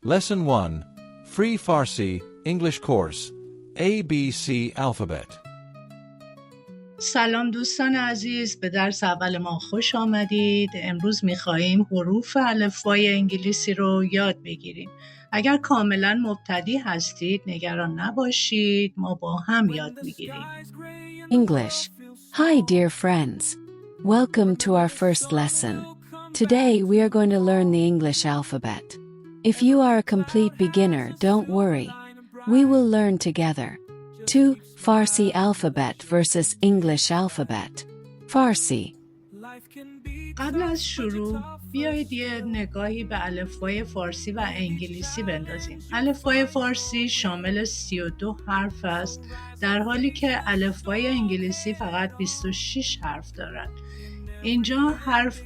Lesson 1. Free Farsi English Course. ABC Alphabet. سلام دوستان عزیز، به درس اول ما خوش آمدید. امروز می‌خواهیم حروف الفبای انگلیسی رو یاد بگیریم. اگر کاملا مبتدی هستید نگران نباشید، ما با هم یاد می‌گیریم. English. Hi dear friends. Welcome to our first lesson. Today we are going to learn the English alphabet. If you are a complete beginner, don't worry. We will learn together. 2. Farsi alphabet versus English alphabet. Farsi. قبل از شروع بیایید یه نگاهی به الفبای فارسی و انگلیسی بندازیم. الفبای فارسی شامل 32 حرف است، در حالی که الفبای انگلیسی فقط 26 حرف دارد. اینجا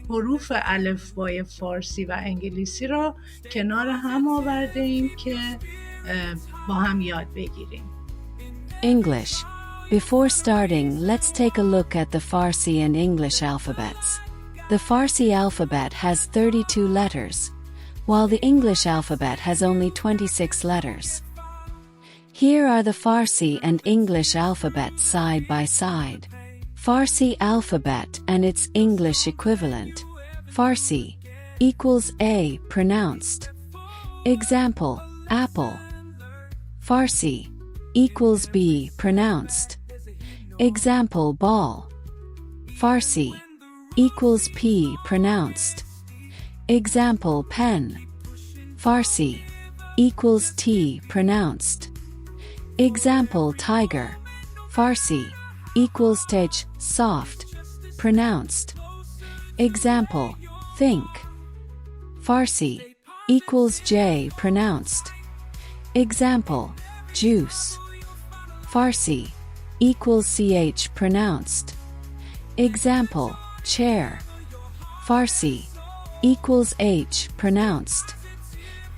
حروف الفبای فارسی و انگلیسی را کنار هم آورده ایم که با هم یاد بگیریم. English. Before starting, let's take a look at the Farsi and English alphabets. The Farsi alphabet has 32 letters, while the English alphabet has only 26 letters. Here are the Farsi and English alphabets side by side. Farsi alphabet and its English equivalent. Farsi equals A pronounced. Example, apple. Farsi equals B pronounced. Example, ball. Farsi equals P pronounced. Example, pen. Farsi equals T pronounced. Example, tiger. Farsi equals tej soft pronounced. Example, think. Farsi equals J pronounced. Example, juice. Farsi equals CH pronounced. Example, chair. Farsi equals H pronounced.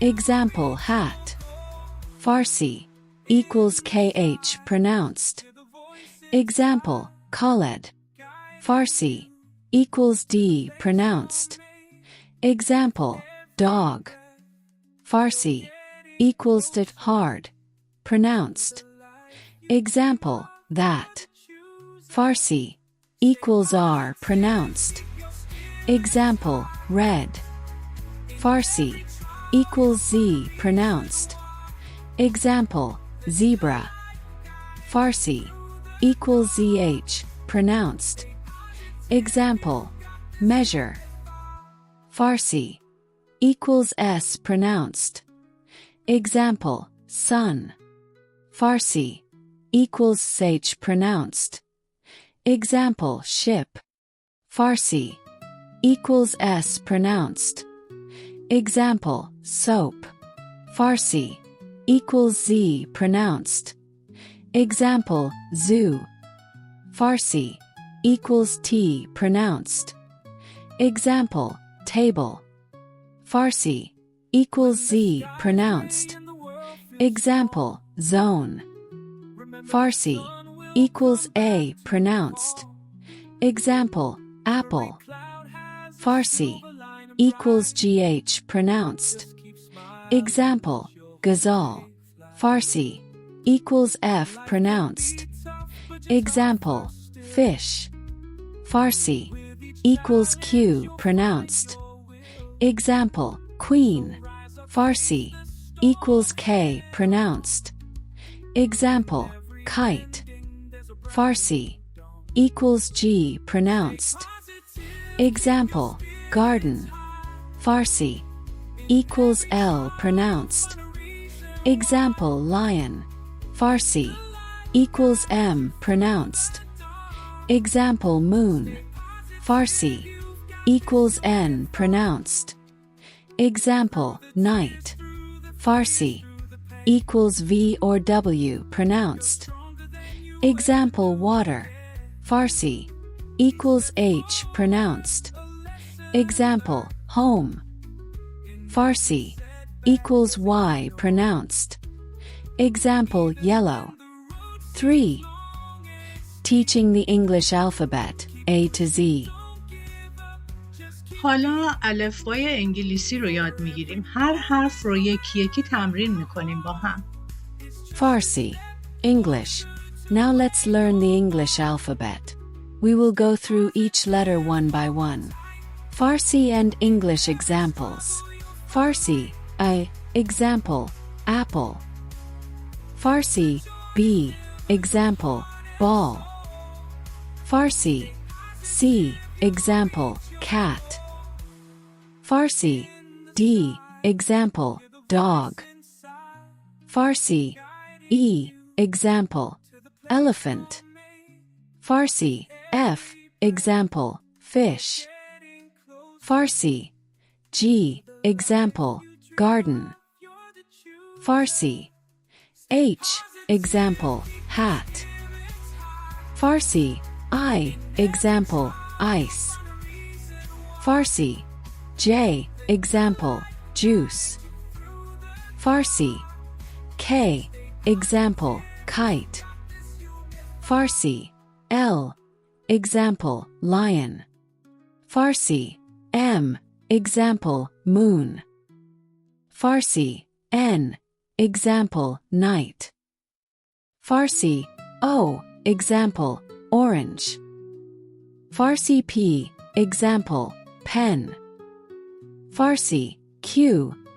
Example, hat. Farsi equals KH pronounced. Example, Khaled. Farsi equals D pronounced. Example, dog. Farsi equals to hard pronounced. Example, that. Farsi equals R pronounced. Example, red. Farsi equals Z pronounced. Example, zebra. Farsi equals ZH pronounced. Example, measure. Farsi equals S pronounced. Example, sun. Farsi equals SH pronounced. Example, ship. Farsi equals S pronounced. Example, soap. Farsi equals Z pronounced. Example, zoo. Farsi equals T pronounced. Example, table. Farsi equals Z pronounced. Example, zone. Farsi equals A pronounced. Example, apple. Farsi equals GH pronounced. Example, gazelle. Farsi equals F pronounced. Example, fish. Farsi equals Q pronounced. Example, queen. Farsi equals K pronounced. Example, kite. Farsi equals G pronounced. Example, garden. Farsi equals L pronounced. Example, lion. Farsi equals M pronounced. Example, moon. Farsi equals N pronounced. Example, night. Farsi equals V or W pronounced. Example, water. Farsi equals H pronounced. Example, home. Farsi equals Y pronounced. Example, yellow. 3. Teaching the English alphabet, A to Z. حالا الفبای انگلیسی رو یاد میگیریم. هر حرف رو یکی یکی تمرین میکنیم با هم. Farsi, English. Now let's learn the English alphabet. We will go through each letter one by one. Farsi and English examples. Farsi, A, example, apple. Farsi, B, example, ball. Farsi, C, example, cat. Farsi, D, example, dog. Farsi, E, example, elephant. Farsi, F, example, fish. Farsi, G, example, garden. Farsi, H, example, hat. Farsi, I, example, ice. Farsi, J, example, juice. Farsi, K, example, kite. Farsi, L, example, lion. Farsi, M, example, moon. Farsi, N, example, night. Farsi, O, example, orange. Farsi, P, example, pen. Farsi, Q,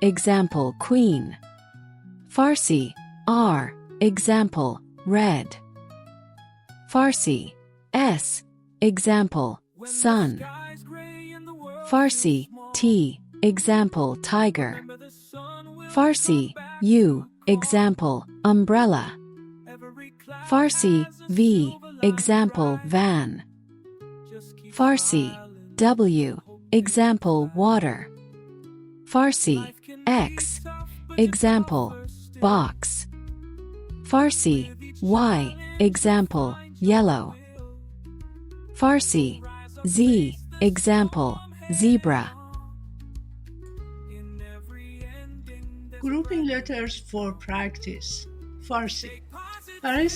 example, queen. Farsi, R, example, red. Farsi, S, example, sun. Farsi, T, example, tiger. Farsi, U, example, umbrella. Farsi, V, example, van. Farsi, W, example, water. Farsi, X, example, box. Farsi, Y, example, yellow. Farsi, Z, example, zebra. Grouping letters for practice. فارسی. برای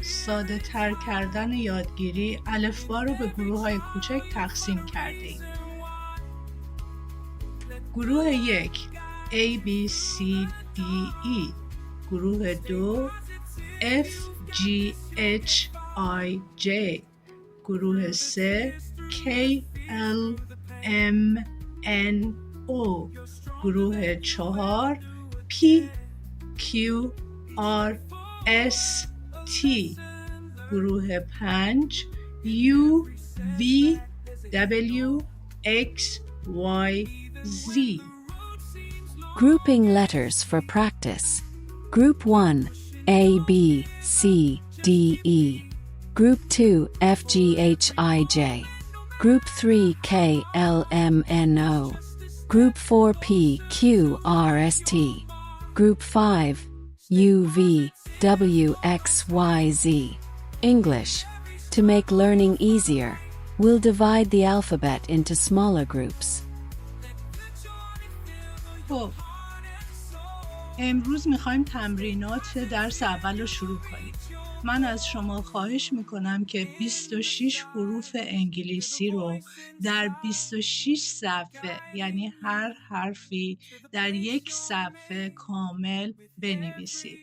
ساده تر کردن یادگیری الفبا رو به گروه های کوچک تقسیم کردیم. گروه 1 A, B, C, D, E. گروه 2 F, G, H, I, J. گروه 3 K, L, M, N, O. گروه 4 P, Q, R, S, T. گروه 5 U, V, W, X, Y, Z. Grouping letters for practice. Group 1, A, B, C, D, E. Group 2, F, G, H, I, J. Group 3, K, L, M, N, O. Group 4, P, Q, R, S, T. Group 5, U, V, W, X, Y, Z. English. To make learning easier, we'll divide the alphabet into smaller groups. خب امروز میخوایم تمرینات درس اول رو شروع کنیم. من از شما خواهش میکنم که 26 حروف انگلیسی رو در 26 صفحه، یعنی هر حرفی در یک صفحه کامل بنویسید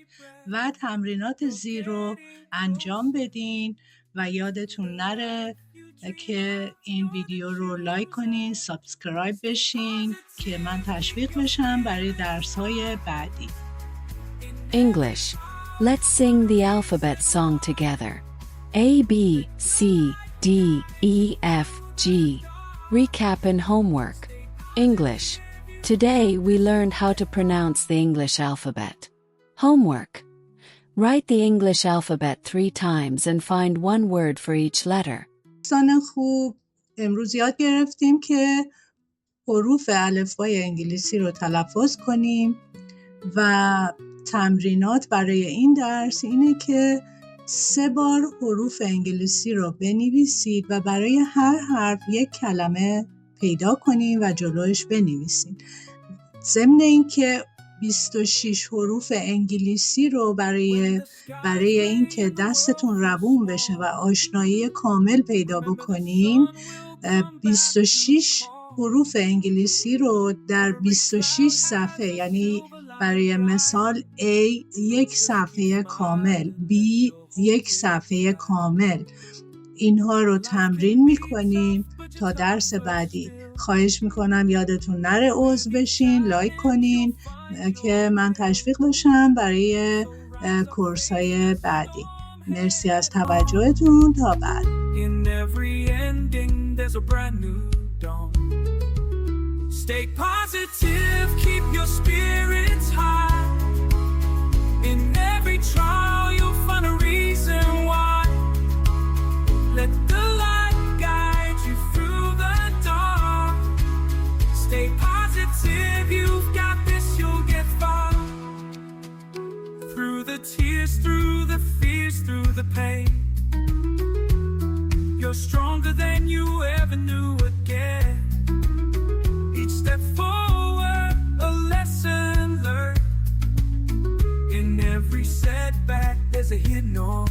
و تمرینات زیر رو انجام بدین و یادتون نره که این ویدیو رو لایک کنین، سابسکرایب بشین که من تشویق بشم برای درس‌های بعدی. English. Let's sing the alphabet song together. A, B, C, D, E, F, G. Recap and homework. English. Today we learned how to pronounce the English alphabet. Homework. Write the English alphabet 3 times and find one word for each letter. دوستان خوب، امروز یاد گرفتیم که حروف الفبای انگلیسی رو تلفظ کنیم و تمرینات برای این درس اینه که 3 بار حروف انگلیسی رو بنویسید و برای هر حرف یک کلمه پیدا کنیم و جلوش بنویسیم. ضمن این که 26 حروف انگلیسی رو برای این که دستتون روون بشه و آشنایی کامل پیدا بکنین 26 حروف انگلیسی رو در 26 صفحه، یعنی برای مثال A 1 صفحه کامل، B 1 صفحه کامل، اینها رو تمرین میکنیم تا درس بعدی. خواهش میکنم یادتون نره عضو بشین، لایک کنین که من تشویق بشم برای کورس های بعدی. مرسی از توجهتون. تا بعد. In every ending, there's a brand new dawn. Stay positive, keep your spirits high. In every trial, you'll find a reason why. Let the light guide you through the dark. Stay positive, you've got this, you'll get far. Through the tears, through the fears, through the pain, you're stronger than you ever knew again. Each step forward, a lesson learned. In every setback, there's a hidden ore.